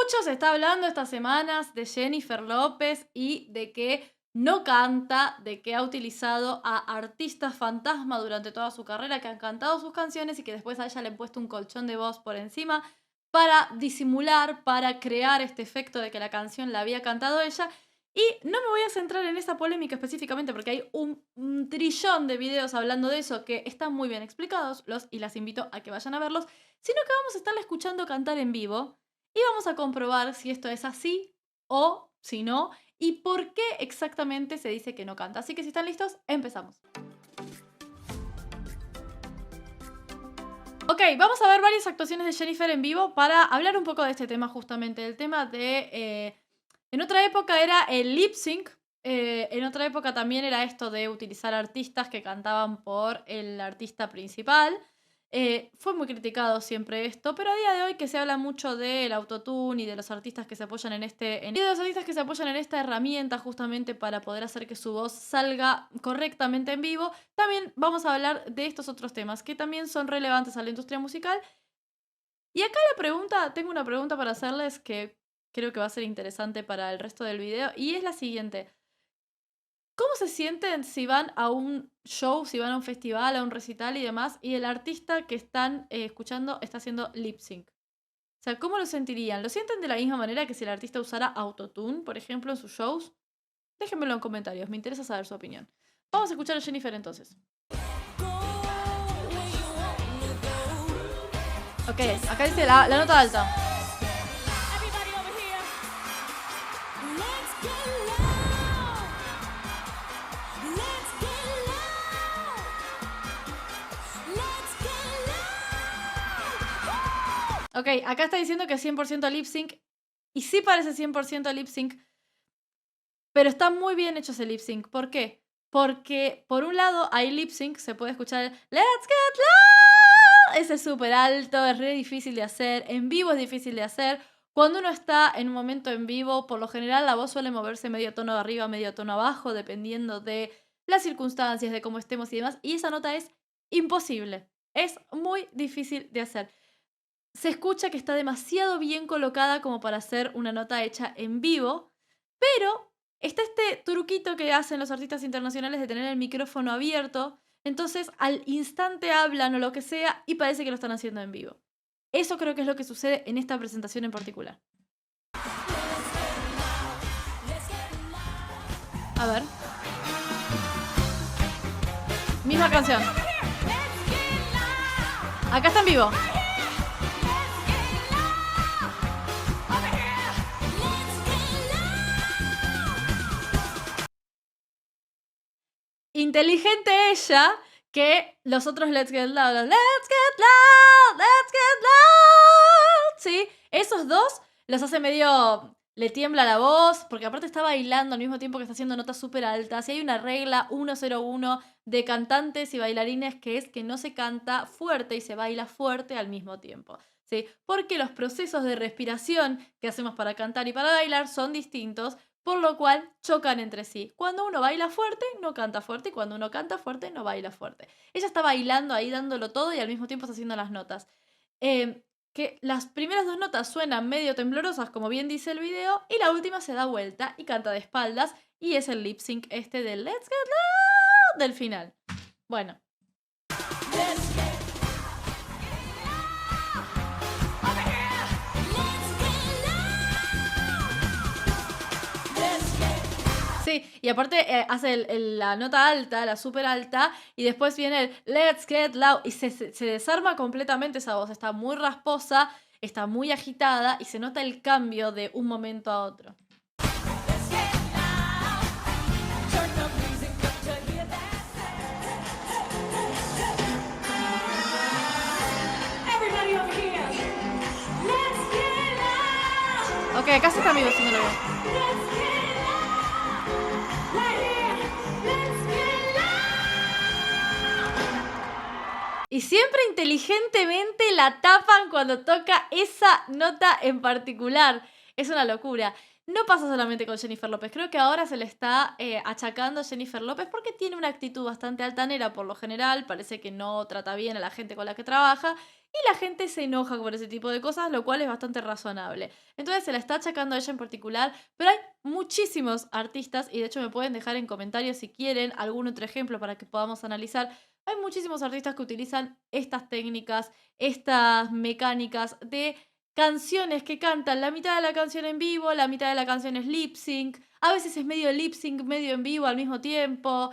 Mucho se está hablando estas semanas de Jennifer López y de que no canta, de que ha utilizado a artistas fantasma durante toda su carrera que han cantado sus canciones y que después a ella le han puesto un colchón de voz por encima para disimular, para crear este efecto de que la canción la había cantado ella. Y no me voy a centrar en esa polémica específicamente porque hay un trillón de videos hablando de eso que están muy bien explicados y las invito a que vayan a verlos, sino que vamos a estarla escuchando cantar en vivo y vamos a comprobar si esto es así o si no y por qué exactamente se dice que no canta. Así que si están listos, empezamos. Ok, vamos a ver varias actuaciones de Jennifer en vivo para hablar un poco de este tema justamente. El tema de... en otra época era el lip sync. En otra época también era esto de utilizar artistas que cantaban por el artista principal. Fue muy criticado siempre esto, pero a día de hoy que se habla mucho del autotune y de los artistas que se apoyan en y de los artistas que se apoyan en esta herramienta justamente para poder hacer que su voz salga correctamente en vivo, también vamos a hablar de estos otros temas que también son relevantes a la industria musical. Y acá tengo una pregunta para hacerles que creo que va a ser interesante para el resto del video y es la siguiente. ¿Cómo se sienten si van a un show, si van a un festival, a un recital y demás, y el artista que están escuchando está haciendo lip sync? O sea, ¿cómo lo sentirían? ¿Lo sienten de la misma manera que si el artista usara autotune, por ejemplo, en sus shows? Déjenmelo en comentarios, me interesa saber su opinión. Vamos a escuchar a Jennifer entonces. Ok, acá dice la nota alta. Ok, acá está diciendo que es 100% lip sync. Y sí parece 100% lip sync. Pero está muy bien hecho ese lip sync. ¿Por qué? Porque por un lado hay lip sync, se puede escuchar el Let's Get Loud. Ese es súper alto, es re difícil de hacer. En vivo es difícil de hacer. Cuando uno está en un momento en vivo, por lo general la voz suele moverse medio tono de arriba, medio tono abajo, dependiendo de las circunstancias, de cómo estemos y demás. Y esa nota es imposible. Es muy difícil de hacer. Se escucha que está demasiado bien colocada como para hacer una nota hecha en vivo, pero está este truquito que hacen los artistas internacionales de tener el micrófono abierto, entonces al instante hablan o lo que sea y parece que lo están haciendo en vivo. Eso creo que es lo que sucede en esta presentación en particular. A ver. Misma canción. Acá está en vivo. Inteligente ella que los otros Let's Get Loud, Let's Get Loud, Let's Get Loud, ¿sí? Esos dos los hace medio... Le tiembla la voz, porque aparte está bailando al mismo tiempo que está haciendo notas súper altas. Y hay una regla 101 de cantantes y bailarines que es que no se canta fuerte y se baila fuerte al mismo tiempo, ¿sí? Porque los procesos de respiración que hacemos para cantar y para bailar son distintos, por lo cual chocan entre sí. Cuando uno baila fuerte, no canta fuerte, y cuando uno canta fuerte, no baila fuerte. Ella está bailando ahí, dándolo todo, y al mismo tiempo está haciendo las notas. Que las primeras dos notas suenan medio temblorosas, como bien dice el video, y la última se da vuelta y canta de espaldas, y es el lip sync este del Let's Get Loud del final. Bueno. Sí, y aparte hace la nota alta, la súper alta, y después viene el Let's Get Loud, y se desarma completamente esa voz. Está muy rasposa, está muy agitada, y se nota el cambio de un momento a otro. Ok, acá se está vivo haciéndolo bien. Y siempre inteligentemente la tapan cuando toca esa nota en particular. Es una locura. No pasa solamente con Jennifer López. Creo que ahora se le está achacando a Jennifer López porque tiene una actitud bastante altanera por lo general. Parece que no trata bien a la gente con la que trabaja. Y y la gente se enoja por ese tipo de cosas, lo cual es bastante razonable. Entonces se la está achacando a ella en particular, pero hay muchísimos artistas, y de hecho me pueden dejar en comentarios si quieren algún otro ejemplo para que podamos analizar. Hay muchísimos artistas que utilizan estas técnicas, estas mecánicas de canciones que cantan la mitad de la canción en vivo, la mitad de la canción es lip sync, a veces es medio lip sync, medio en vivo al mismo tiempo.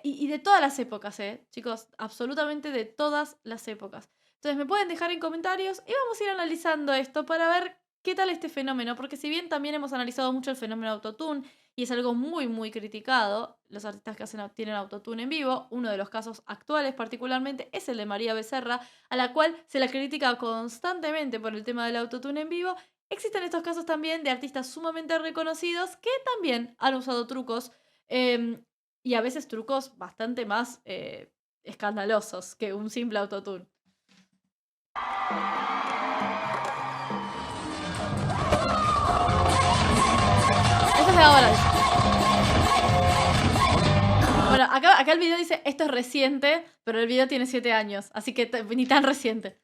Y de todas las épocas, chicos, absolutamente de todas las épocas. Entonces me pueden dejar en comentarios y vamos a ir analizando esto para ver qué tal este fenómeno, porque si bien también hemos analizado mucho el fenómeno autotune y es algo muy, muy criticado, los artistas que tienen autotune en vivo, uno de los casos actuales particularmente es el de María Becerra, a la cual se la critica constantemente por el tema del autotune en vivo. Existen estos casos también de artistas sumamente reconocidos que también han usado trucos. em, y a veces trucos bastante más escandalosos que un simple autotune. Esta es de ahora. Bueno, acá el video dice, esto es reciente, pero el video tiene 7 años, así que ni tan reciente.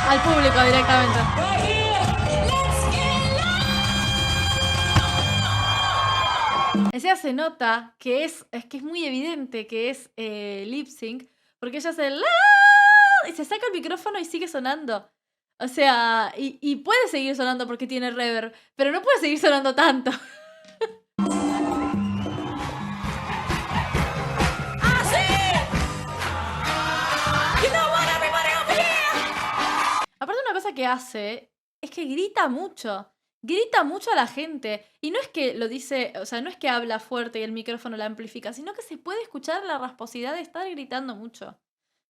Al público directamente. Encima se nota que es que es muy evidente que es lip sync, porque ella hace y se saca el micrófono y sigue sonando. O sea, y puede seguir sonando porque tiene reverb, pero no puede seguir sonando tanto. Aparte, una cosa que hace es que grita mucho. Grita mucho a la gente. Y no es que lo dice, o sea, no es que habla fuerte y el micrófono la amplifica, sino que se puede escuchar la rasposidad de estar gritando mucho.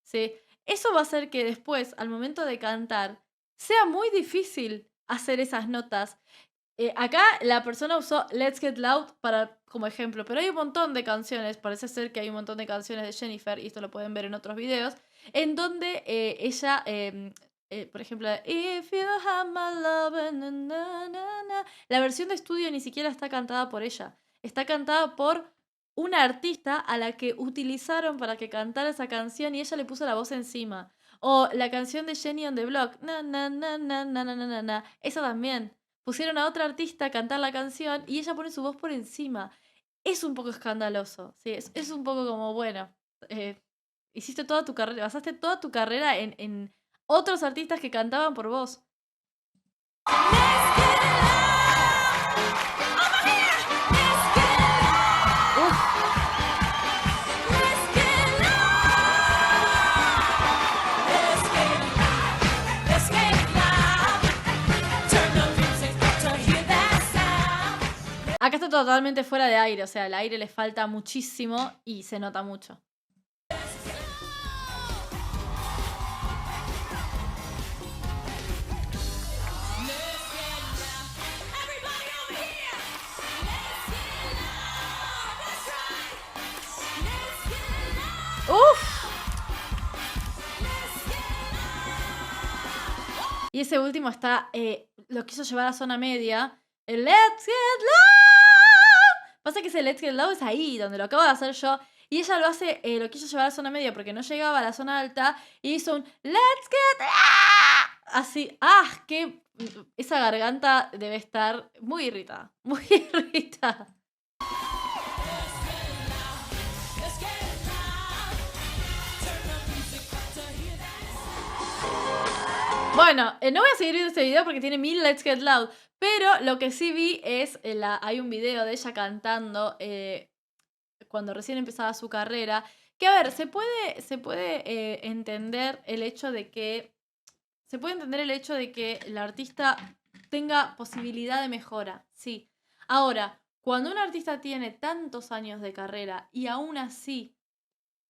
¿Sí? Eso va a hacer que después, al momento de cantar, sea muy difícil hacer esas notas. Acá la persona usó Let's Get Loud como ejemplo, pero hay un montón de canciones, parece ser que hay un montón de canciones de Jennifer, y esto lo pueden ver en otros videos, en donde ella, por ejemplo, If you have my love, na, na, na, na, la versión de estudio ni siquiera está cantada por ella, está cantada por una artista a la que utilizaron para que cantara esa canción y ella le puso la voz encima. O la canción de Jenny on the Block, na, na, na, na, na, na, na, na, esa también. Pusieron a otra artista a cantar la canción y ella pone su voz por encima. Es un poco escandaloso, ¿sí? Es un poco como, bueno, hiciste toda tu carrera, basaste toda tu carrera en otros artistas que cantaban por vos. Uf. Acá está totalmente fuera de aire, o sea, el aire le falta muchísimo y se nota mucho. ¡Uf! Y ese último está, lo quiso llevar a zona media. El Let's Get Loud. Pasa que ese Let's Get Loud es ahí, donde lo acabo de hacer yo. Y ella lo hace, lo quiso llevar a zona media porque no llegaba a la zona alta. Y hizo un Let's Get Loud. Así, que esa garganta debe estar muy irritada. Muy irritada. Bueno, no voy a seguir viendo este video porque tiene 1000 Let's Get Loud. Pero lo que sí vi es, hay un video de ella cantando cuando recién empezaba su carrera. Que a ver, se puede entender el hecho de que. Se puede entender el hecho de que la artista tenga posibilidad de mejora, sí. Ahora, cuando un artista tiene tantos años de carrera y aún así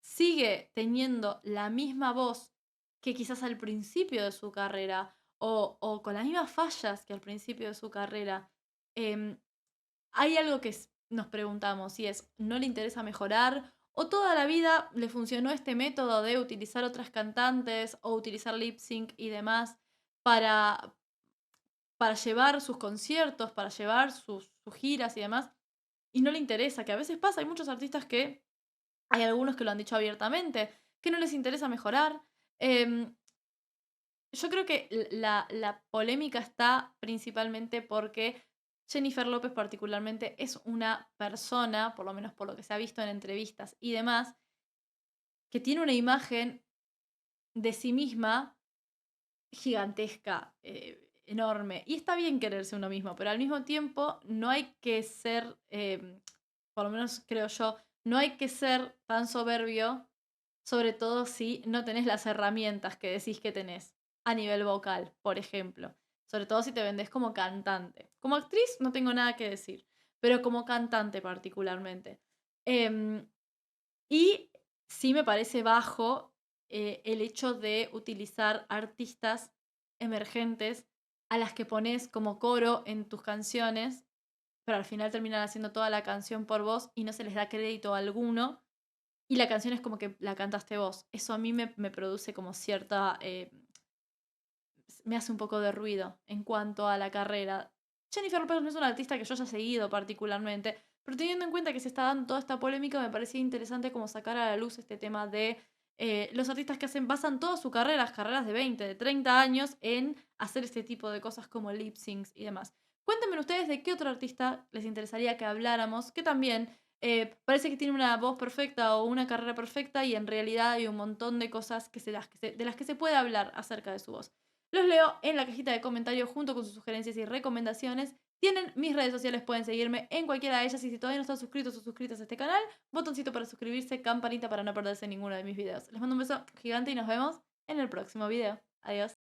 sigue teniendo la misma voz que quizás al principio de su carrera o con las mismas fallas que al principio de su carrera, hay algo que nos preguntamos y es, ¿no le interesa mejorar? ¿O toda la vida le funcionó este método de utilizar otras cantantes o utilizar lip sync y demás para llevar sus conciertos, para llevar sus sus giras y demás, y no le interesa, que a veces pasa, hay muchos artistas que, hay algunos que lo han dicho abiertamente, que no les interesa mejorar. Em, yo creo que la polémica está principalmente porque Jennifer López particularmente es una persona, por lo menos por lo que se ha visto en entrevistas y demás, que tiene una imagen de sí misma gigantesca, enorme. Y está bien quererse uno mismo, pero al mismo tiempo no hay que ser, por lo menos creo yo, no hay que ser tan soberbio, sobre todo si no tenés las herramientas que decís que tenés a nivel vocal, por ejemplo. Sobre todo si te vendés como cantante. Como actriz no tengo nada que decir, pero como cantante particularmente. Em, y sí me parece bajo el hecho de utilizar artistas emergentes a las que pones como coro en tus canciones, pero al final terminan haciendo toda la canción por vos y no se les da crédito alguno. Y la canción es como que la cantaste vos. Eso a mí me produce como cierta... me hace un poco de ruido en cuanto a la carrera. Jennifer Lopez no es una artista que yo haya seguido particularmente, pero teniendo en cuenta que se está dando toda esta polémica, me parecía interesante como sacar a la luz este tema de los artistas que basan toda su carrera, carreras de 20, de 30 años, en hacer este tipo de cosas como lip syncs y demás. Cuéntenme ustedes de qué otro artista les interesaría que habláramos, que también parece que tiene una voz perfecta o una carrera perfecta y en realidad hay un montón de cosas de las que se puede hablar acerca de su voz. Los leo en la cajita de comentarios junto con sus sugerencias y recomendaciones. Tienen mis redes sociales, pueden seguirme en cualquiera de ellas y si todavía no están suscritos o suscritas a este canal, botoncito para suscribirse, campanita para no perderse ninguno de mis videos. Les mando un beso gigante y nos vemos en el próximo video. Adiós.